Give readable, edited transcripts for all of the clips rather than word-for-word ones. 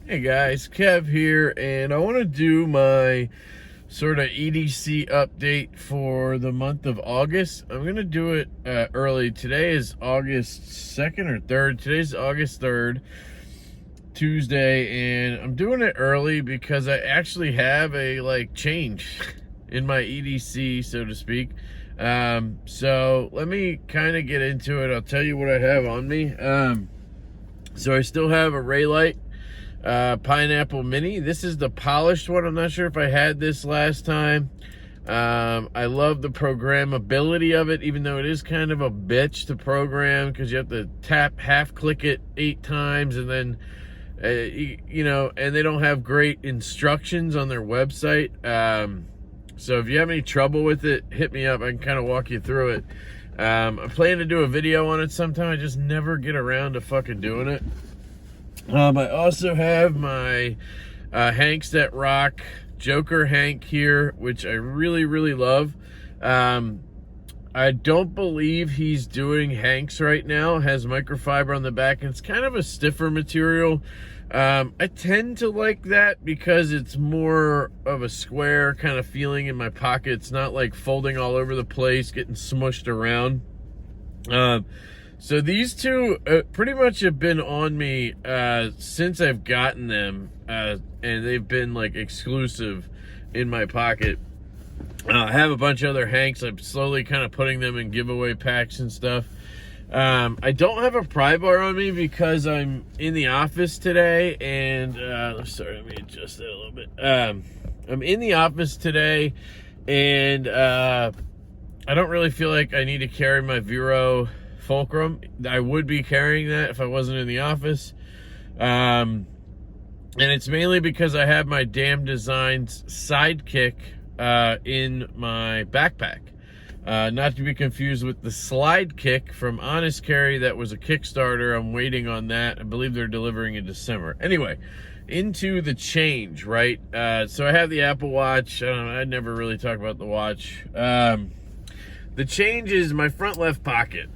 Hey guys, Kev here, and I want to do my sort of EDC update for the month of August. I'm going to do it early. Today is August 2nd or 3rd. Today's August 3rd, Tuesday, and I'm doing it early because I actually have a change in my EDC, so to speak. So let me kind of get into it. I'll tell you what I have on me. So I still have a Raylight Pineapple Mini. This is the polished one. I'm not sure if I had this last time. I love the programmability of it, even though it is kind of a bitch to program because you have to half click it 8 times, and then and they don't have great instructions on their website. So if you have any trouble with it, hit me up. I can kind of walk you through it. I plan to do a video on it sometime. I just never get around to fucking doing it. I also have my Hanks That Rock Joker Hank here, which I really, really love. I don't believe he's doing Hanks right now. It has microfiber on the back, and it's kind of a stiffer material. I tend to like that because it's more of a square kind of feeling in my pocket. It's not like folding all over the place, getting smushed around. So these two pretty much have been on me since I've gotten them, and they've been like exclusive in my pocket. I have a bunch of other Hanks. I'm slowly kind of putting them in giveaway packs and stuff. I don't have a pry bar on me because I'm in the office today, and sorry, let me adjust that a little bit. I'm in the office today, and I don't really feel like I need to carry my Vero Fulcrum. I would be carrying that if I wasn't in the office. And it's mainly because I have my Damn Designs Sidekick in my backpack. Not to be confused with the Slide Kick from Honest Carry. That was a Kickstarter. I'm waiting on that. I believe they're delivering in December. Anyway, into the change, right? So I have the Apple Watch. I don't know, I'd never really talk about the watch. The change is my front left pocket.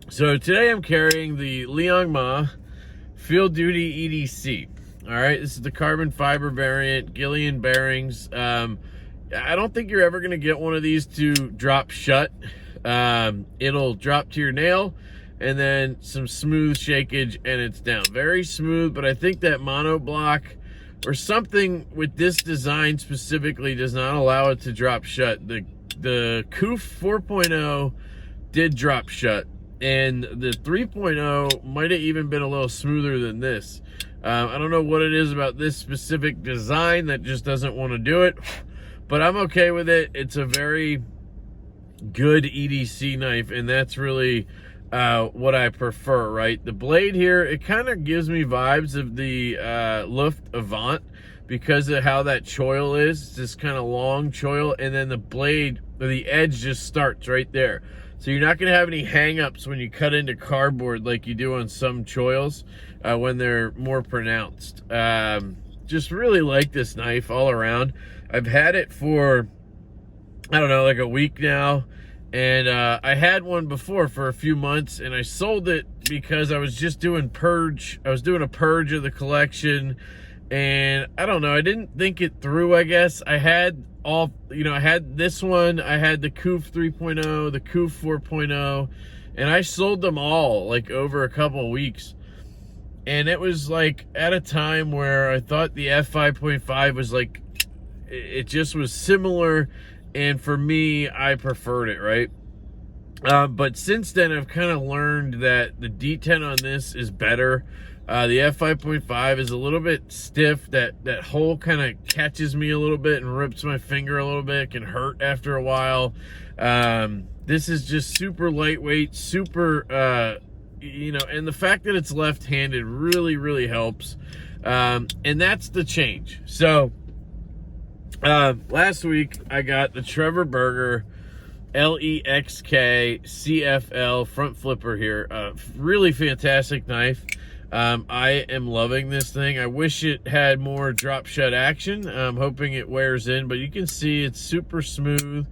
So today I'm carrying the Liang Ma Field Duty EDC. All right, this is the carbon fiber variant, Gillian bearings. I don't think you're ever going to get one of these to drop shut. It'll drop to your nail, and then some smooth shakage, and it's down. Very smooth, but I think that monoblock or something with this design specifically does not allow it to drop shut. The Koof 4.0 did drop shut, and the 3.0 might have even been a little smoother than this. I don't know what it is about this specific design that just doesn't want to do it, but I'm okay with it. It's a very good EDC knife, and that's really what I prefer, right? The blade here, it kind of gives me vibes of the Luft Avant because of how that choil is. It's this kind of long choil, and then the blade, the edge just starts right there. So you're not going to have any hang-ups when you cut into cardboard like you do on some choils when they're more pronounced. Just really like this knife all around. I've had it for, I don't know, like a week now. And I had one before for a few months, and I sold it because I was just doing purge. I was doing a purge of the collection, and I don't know, I didn't think it through, I guess. I had all, I had this one, I had the Koof 3.0, the Koof 4.0, and I sold them all like over a couple of weeks. And it was like at a time where I thought the F5.5 was like, it just was similar, and for me, I preferred it, right? But since then, I've kind of learned that the D10 on this is better. The F5.5 is a little bit stiff. That hole kind of catches me a little bit and rips my finger a little bit. It can hurt after a while. This is just super lightweight, super, and the fact that it's left-handed really, really helps. And that's the change. So, last week, I got the Trevor Berger LEXK CFL front flipper here. Really fantastic knife. I am loving this thing. I wish it had more drop shut action. I'm hoping it wears in, but you can see it's super smooth.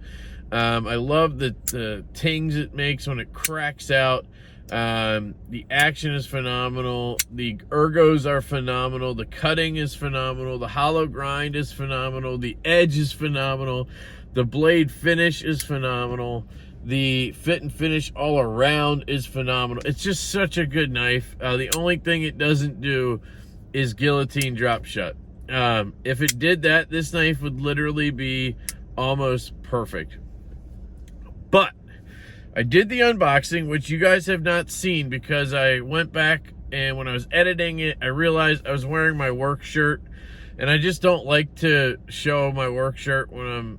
I love the tings it makes when it cracks out. The action is phenomenal. The ergos are phenomenal. The cutting is phenomenal. The hollow grind is phenomenal. The edge is phenomenal. The blade finish is phenomenal. The fit and finish all around is phenomenal. It's just such a good knife. The only thing it doesn't do is guillotine drop shut. If it did that, this knife would literally be almost perfect. But I did the unboxing, which you guys have not seen because I went back and when I was editing it, I realized I was wearing my work shirt, and I just don't like to show my work shirt when I'm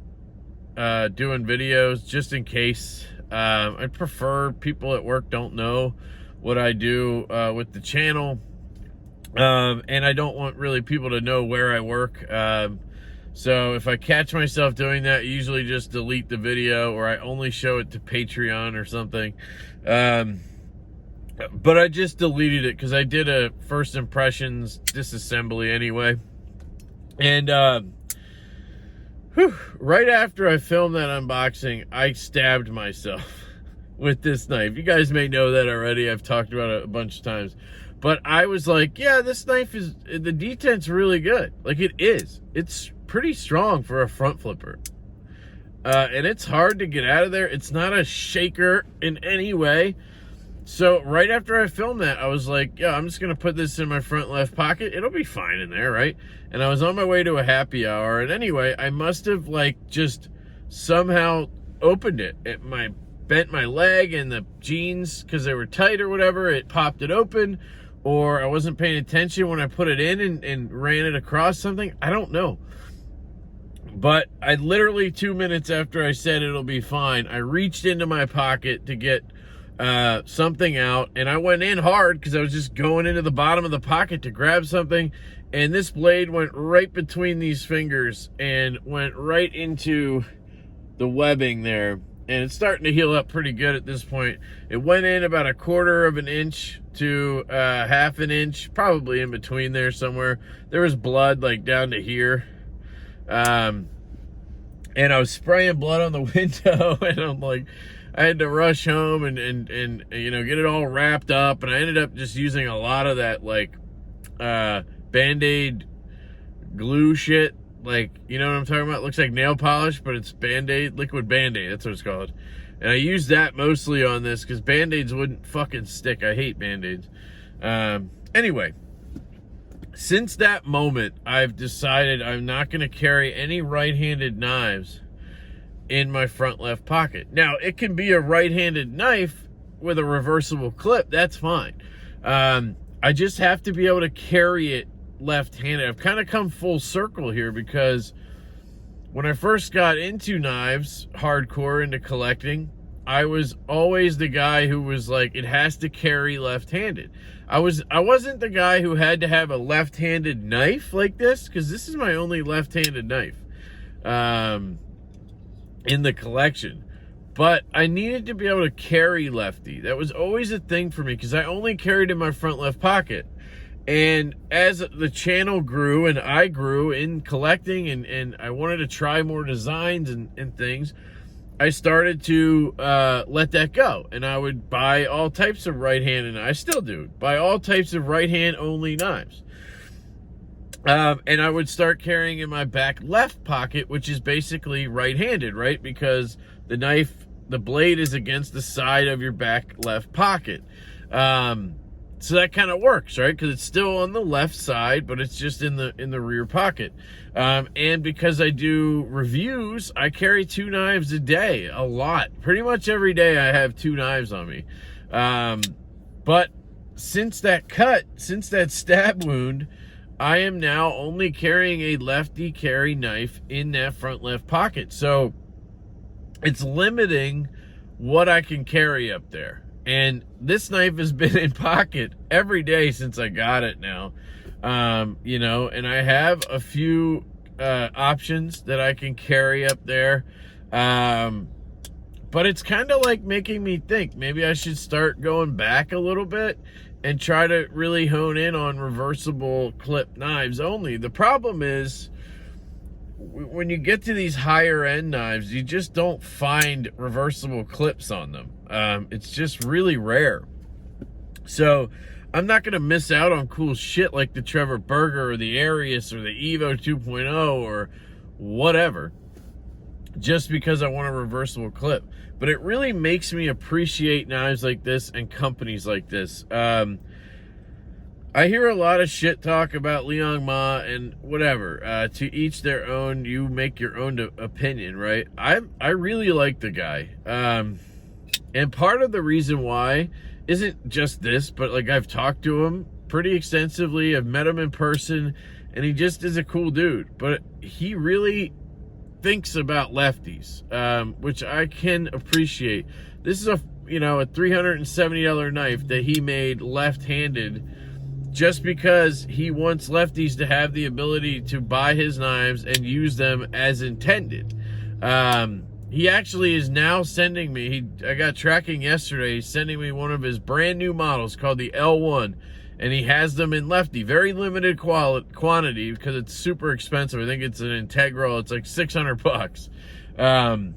doing videos, just in case. I prefer people at work don't know what I do with the channel, and I don't want really people to know where I work. So if I catch myself doing that, I usually just delete the video, or I only show it to Patreon or something. But I just deleted it because I did a first impressions disassembly anyway. And right after I filmed that unboxing, I stabbed myself with this knife. You guys may know that already. I've talked about it a bunch of times. But I was like, yeah, this knife is, the detent's really good. Like, it is. It's pretty strong for a front flipper. And it's hard to get out of there. It's not a shaker in any way. So right after I filmed that, I was like, yeah, I'm just going to put this in my front left pocket. It'll be fine in there, right? And I was on my way to a happy hour. And anyway, I must have like just somehow opened it. Bent my leg and the jeans, because they were tight or whatever, it popped it open. Or I wasn't paying attention when I put it in and ran it across something. I don't know. But I literally 2 minutes after I said it'll be fine, I reached into my pocket to get something out, and I went in hard because I was just going into the bottom of the pocket to grab something, and this blade went right between these fingers and went right into the webbing there, and it's starting to heal up pretty good at this point. It went in about 1/4 of an inch to 1/2 an inch, probably in between there somewhere. There was blood like down to here. And I was spraying blood on the window, and I'm like, I had to rush home and you know, get it all wrapped up, and I ended up just using a lot of that like Band-Aid glue shit, like, you know what I'm talking about? It looks like nail polish, but it's Band-Aid, liquid Band-Aid, that's what it's called. And I used that mostly on this because Band-Aids wouldn't fucking stick. I hate Band-Aids. Anyway, since that moment, I've decided I'm not going to carry any right-handed knives in my front left pocket. Now, it can be a right-handed knife with a reversible clip. That's fine. I just have to be able to carry it left-handed. I've kind of come full circle here because when I first got into knives, hardcore into collecting, I was always the guy who was like, it has to carry left-handed. I wasn't the guy who had to have a left-handed knife like this, because this is my only left-handed knife in the collection. But I needed to be able to carry lefty. That was always a thing for me, because I only carried in my front left pocket. And as the channel grew and I grew in collecting, and I wanted to try more designs and things, I started to let that go, and I would buy all types of right-handed, and I still do, buy all types of right-hand only knives. And I would start carrying in my back left pocket, which is basically right-handed, right? Because the knife, the blade is against the side of your back left pocket. So that kind of works, right? Because it's still on the left side, but it's just in the rear pocket. And because I do reviews, I carry 2 knives a day, a lot. Pretty much every day I have 2 knives on me. But since that cut, since that stab wound, I am now only carrying a lefty carry knife in that front left pocket. So it's limiting what I can carry up there. And this knife has been in pocket every day since I got it now. You know, and I have a few options that I can carry up there. But it's kind of like making me think maybe I should start going back a little bit and try to really hone in on reversible clip knives only. The problem is, when you get to these higher end knives, you just don't find reversible clips on them. It's just really rare. So I'm not going to miss out on cool shit like the Trevor Berger or the Arius or the Evo 2.0 or whatever, just because I want a reversible clip. But it really makes me appreciate knives like this and companies like this. I hear a lot of shit talk about Liang Ma and whatever. To each their own. You make your own opinion, right? I really like the guy. And part of the reason why isn't just this, but like I've talked to him pretty extensively. I've met him in person, and he just is a cool dude. But he really thinks about lefties, which I can appreciate. This is a $370 knife that he made left-handed, just because he wants lefties to have the ability to buy his knives and use them as intended. He actually is now sending me, I got tracking yesterday, he's sending me one of his brand new models called the L1, and he has them in lefty. Very limited quantity because it's super expensive. I think it's an integral, it's like $600. And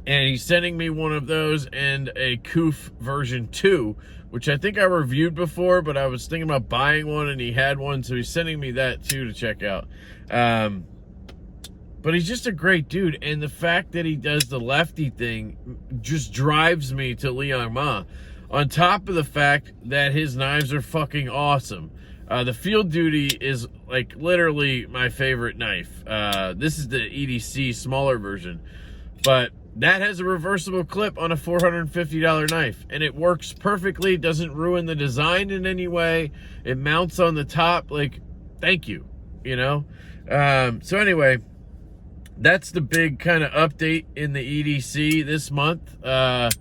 he's sending me one of those and a Koof version 2, which I think I reviewed before, but I was thinking about buying one, and he had one, so he's sending me that too to check out. But he's just a great dude, and the fact that he does the lefty thing just drives me to Liang Ma. On top of the fact that his knives are fucking awesome. The Field Duty is like literally my favorite knife. This is the EDC smaller version, but that has a reversible clip on a $450 knife, and it works perfectly. Doesn't ruin the design in any way. It mounts on the top. Like, thank you, So anyway, that's the big kind of update in the EDC this month. I'm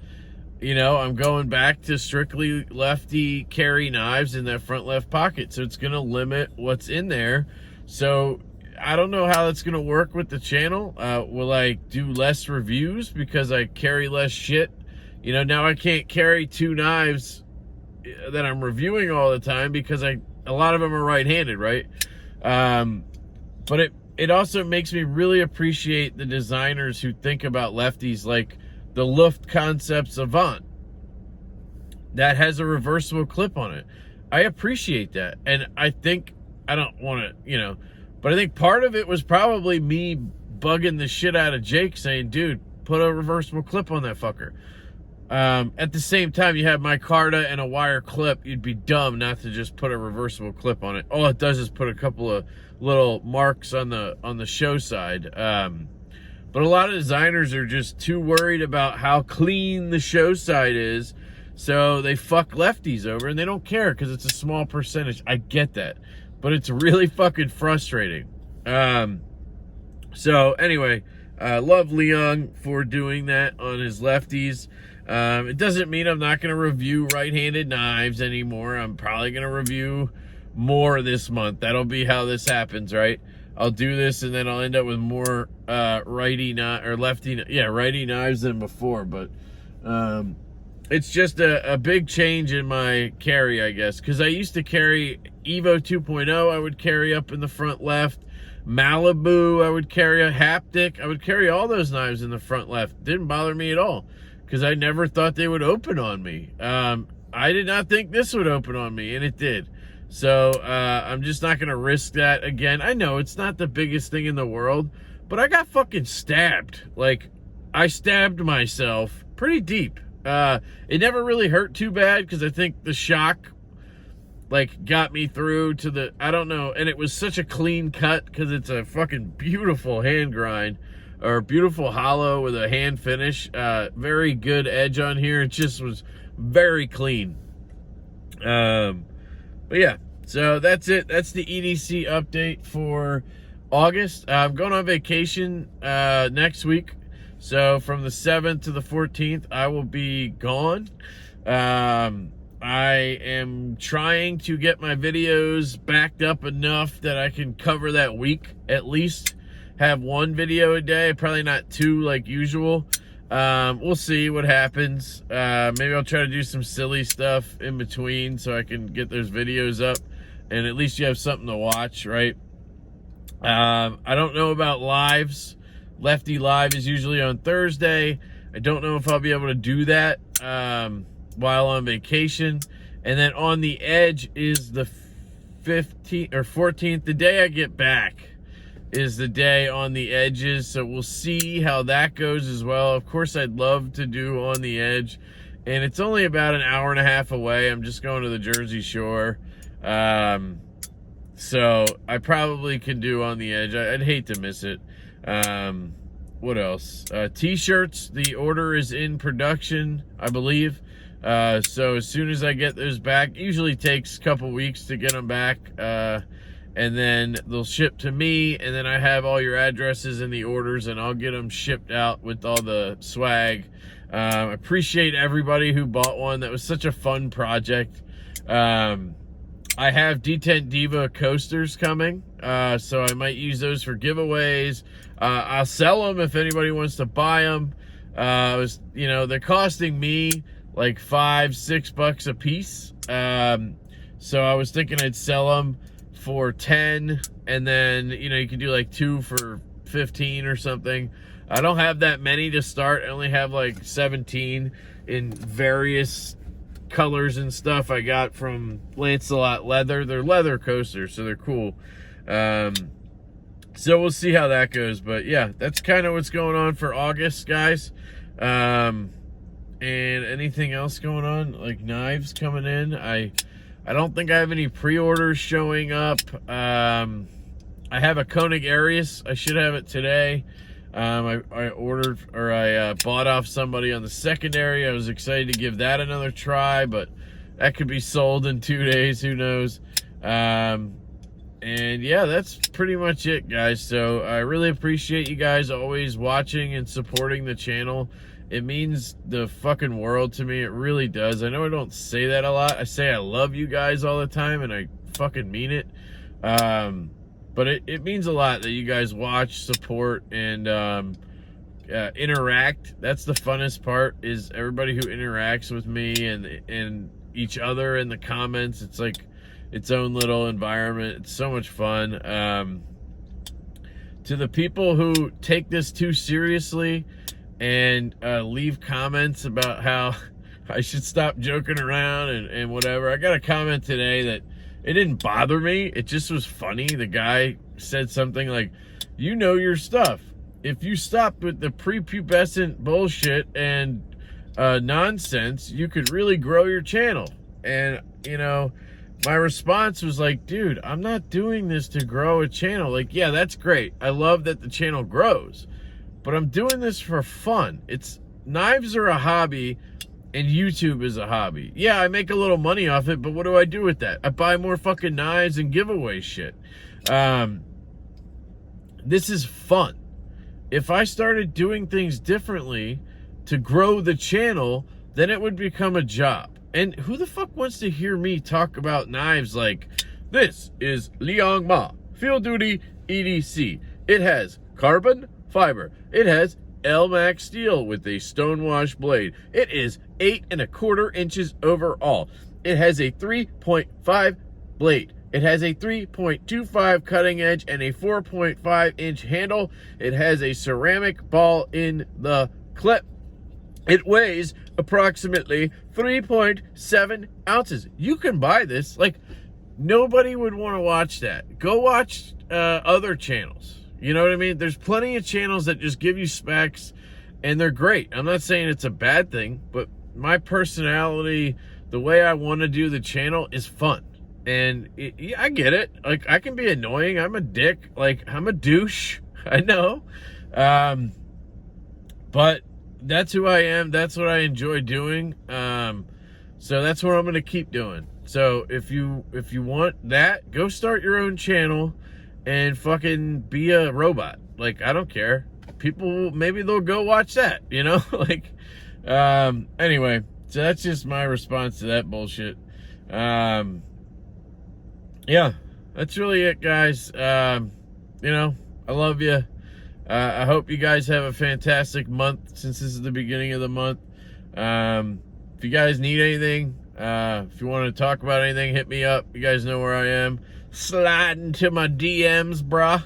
going back to strictly lefty carry knives in that front left pocket, so it's going to limit what's in there. So I don't know how that's going to work with the channel. Will I do less reviews because I carry less shit? Now I can't carry two knives that I'm reviewing all the time because a lot of them are right-handed, right? But it also makes me really appreciate the designers who think about lefties, like the Luft Concepts Avant that has a reversible clip on it. I appreciate that. And I think, I don't want to, but I think part of it was probably me bugging the shit out of Jake saying, dude, put a reversible clip on that fucker. At the same time, you have micarta and a wire clip. You'd be dumb not to just put a reversible clip on it. All it does is put a couple of little marks on the show side. But a lot of designers are just too worried about how clean the show side is, so they fuck lefties over, and they don't care because it's a small percentage. I get that, but it's really fucking frustrating. So anyway, love Liang for doing that on his lefties. It doesn't mean I'm not going to review right-handed knives anymore. I'm probably going to review more this month. That'll be how this happens, right? I'll do this, and then I'll end up with more righty knives than before. But it's just a big change in my carry, I guess, because I used to carry Evo 2.0. I would carry up in the front left. Malibu, I would carry a Haptic. I would carry all those knives in the front left. Didn't bother me at all because I never thought they would open on me. I did not think this would open on me, and it did. So I'm just not going to risk that again. I know it's not the biggest thing in the world, but I got fucking stabbed. Like, I stabbed myself pretty deep. It never really hurt too bad because I think the shock, like, got me through to the, I don't know. And it was such a clean cut because it's a fucking beautiful hand grind or beautiful hollow with a hand finish. Very good edge on here. It just was very clean. But yeah, so that's it. That's the EDC update for August. I'm going on vacation next week. So from the 7th to the 14th, I will be gone. I am trying to get my videos backed up enough that I can cover that week. At least have one video a day, probably not two like usual. We'll see what happens. Maybe I'll try to do some silly stuff in between so I can get those videos up and at least you have something to watch, right? I don't know about lives. Lefty Live is usually on Thursday. I don't know if I'll be able to do that. while on vacation. And then on the edge is the 15th or 14th. The day I get back is the day on the edges. So we'll see how that goes as well. Of course, I'd love to do on the edge. And it's only about an hour and a half away. I'm just going to the Jersey Shore. So I probably can do on the edge. I'd hate to miss it. What else? T-shirts. The order is in production, I believe. So as soon as I get those back, usually takes a couple weeks to get them back. And then they'll ship to me, and then I have all your addresses and the orders, and I'll get them shipped out with all the swag. Appreciate everybody who bought one. That was such a fun project. I have D10 Diva coasters coming, so I might use those for giveaways. I'll sell them if anybody wants to buy them. They're costing me like $5-6 a piece. So I was thinking I'd sell them for 10, and then you can do like 2 for 15 or something. I don't have that many to start. I only have like 17 in various colors and stuff I got from Lancelot Leather. They're leather coasters, so they're cool. So we'll see how that goes. But yeah, that's kind of what's going on for August, guys. And anything else going on? Like knives coming in. I don't think I have any pre-orders showing up. I have a Koenig Arius. I should have it today. I bought off somebody on the secondary. I was excited to give that another try, but that could be sold in 2 days. Who knows? And yeah, that's pretty much it, guys. So I really appreciate you guys always watching and supporting the channel. It means the fucking world to me. It really does. I know I don't say that a lot. I say I love you guys all the time, and I fucking mean it. But it means a lot that you guys watch, support, and interact. That's the funnest part, is everybody who interacts with me and each other in the comments. It's like its own little environment. It's so much fun. To the people who take this too seriously and leave comments about how I should stop joking around and whatever. I got a comment today that it didn't bother me. It just was funny. The guy said something like, you know your stuff. If you stopped with the prepubescent bullshit and nonsense, you could really grow your channel. And, my response was like, dude, I'm not doing this to grow a channel. Like, yeah, that's great. I love that the channel grows. But I'm doing this for fun. Knives are a hobby, and YouTube is a hobby. Yeah, I make a little money off it, but what do I do with that? I buy more fucking knives and giveaway shit. This is fun. If I started doing things differently to grow the channel, then it would become a job. And who the fuck wants to hear me talk about knives like, this is Liang Ma Field Duty EDC. It has carbon fiber. It has L-Max steel with a stonewash blade. It is 8 1/4 inches overall. It has a 3.5 blade. It has a 3.25 cutting edge and a 4.5 inch handle. It has a ceramic ball in the clip. It weighs approximately 3.7 ounces. You can buy this. Like, nobody would want to watch that. Go watch other channels. You know what I mean? There's plenty of channels that just give you specs, and they're great. I'm not saying it's a bad thing, but my personality, the way I want to do the channel is fun. And I get it. Like, I can be annoying. I'm a dick. Like, I'm a douche. I know. But that's who I am. That's what I enjoy doing. So that's what I'm going to keep doing. So if you want that, go start your own channel and fucking be a robot. Like, I don't care. People, maybe they'll go watch that, like, anyway, so that's just my response to that bullshit. Yeah, that's really it, guys. I love you. I hope you guys have a fantastic month, since this is the beginning of the month. If you guys need anything, if you want to talk about anything, hit me up. You guys know where I am. Slide into my DMs, bruh.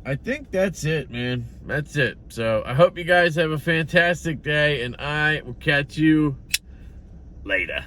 I think that's it, man. That's it. So I hope you guys have a fantastic day, and I will catch you later.